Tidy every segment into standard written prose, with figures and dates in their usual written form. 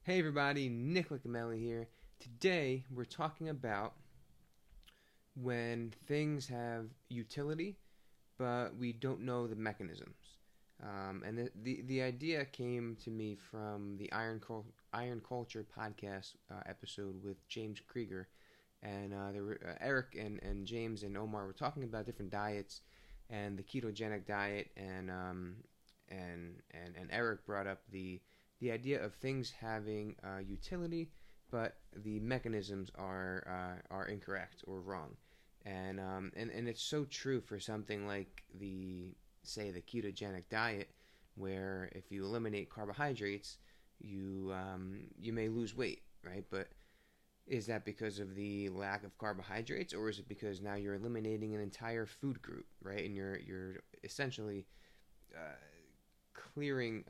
Hey everybody, Nick Licameli here. Today we're talking about when things have utility, but we don't know the mechanisms. And the idea came to me from the Iron Culture podcast episode with James Krieger, and there were Eric and James and Omar were talking about different diets and the ketogenic diet, and Eric brought up the idea of things having utility, but the mechanisms are incorrect or wrong, and it's so true for something like the ketogenic diet, where if you eliminate carbohydrates, you may lose weight, right? But is that because of the lack of carbohydrates, or is it because now you're eliminating an entire food group, right? And you're essentially uh, clearing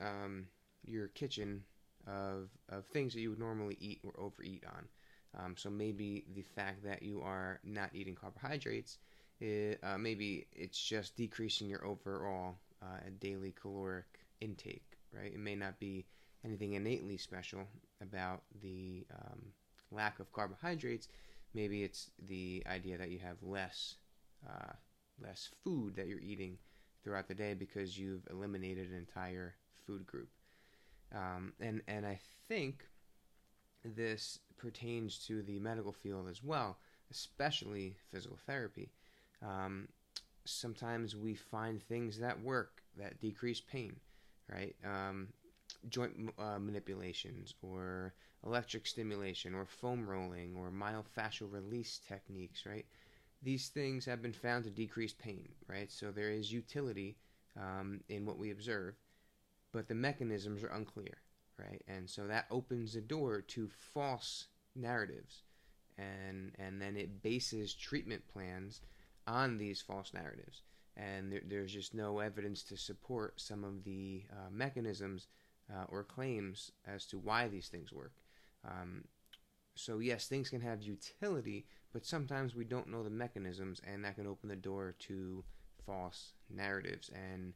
your kitchen of things that you would normally eat or overeat on. So maybe the fact that you are not eating carbohydrates, maybe it's just decreasing your overall daily caloric intake, right? It may not be anything innately special about the lack of carbohydrates. Maybe it's the idea that you have uh, less food that you're eating throughout the day because you've eliminated an entire food group. And I think this pertains to the medical field as well, especially physical therapy. Um, Sometimes we find things that work that decrease pain, right? Joint manipulations, or electric stimulation, or foam rolling, or myofascial release techniques, right? These things have been found to decrease pain, right? So there is utility in what we observe, but the mechanisms are unclear, right? And so that opens the door to false narratives, and then it bases treatment plans on these false narratives. And there's just no evidence to support some of the mechanisms or claims as to why these things work. Um, so yes, things can have utility, but sometimes we don't know the mechanisms, and that can open the door to false narratives and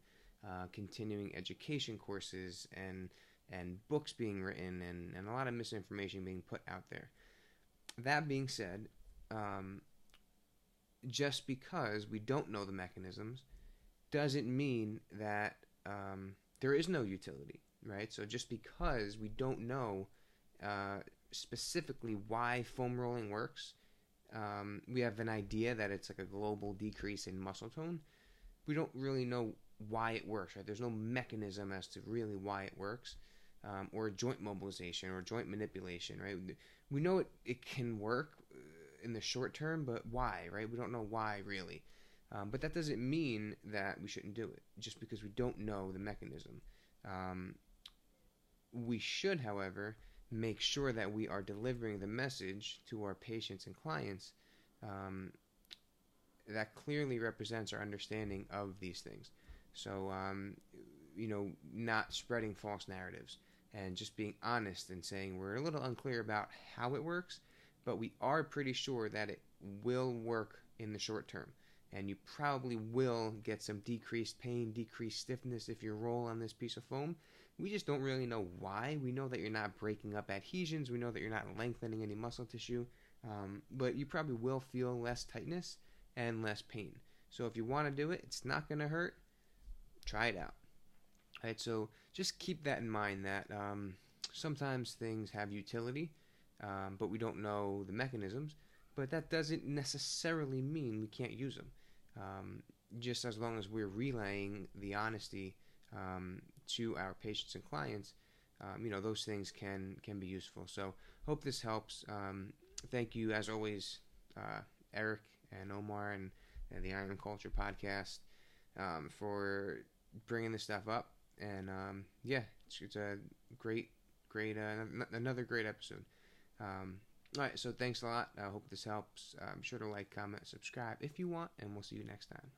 continuing education courses and books being written, and a lot of misinformation being put out there. That being said, um, just because we don't know the mechanisms doesn't mean that there is no utility, right? So just because we don't know uh, specifically why foam rolling works, we have an idea that it's like a global decrease in muscle tone. We don't really know why it works, right? There's no mechanism as to really why it works, or joint mobilization or joint manipulation, right? We know it can work in the short term, but why, right? We don't know why really. But that doesn't mean that we shouldn't do it just because we don't know the mechanism. Um, we should, however, make sure that we are delivering the message to our patients and clients um, that clearly represents our understanding of these things. So, not spreading false narratives, and just being honest and saying we're a little unclear about how it works, but we are pretty sure that it will work in the short term. And you probably will get some decreased pain, decreased stiffness if you roll on this piece of foam. We just don't really know why. We know that you're not breaking up adhesions. We know that you're not lengthening any muscle tissue. But you probably will feel less tightness and less pain. So if you want to do it, it's not going to hurt. Try it out. All right, so just keep that in mind that sometimes things have utility, but we don't know the mechanisms. But that doesn't necessarily mean we can't use them. Just as long as we're relaying the honesty to our patients and clients, those things can be useful. So hope this helps. Thank you, as always, Eric and Omar and the Iron Culture podcast for bringing this stuff up. And yeah, it's a another great episode. All right, so thanks a lot. I hope this helps. Be sure to like, comment, subscribe if you want, and we'll see you next time.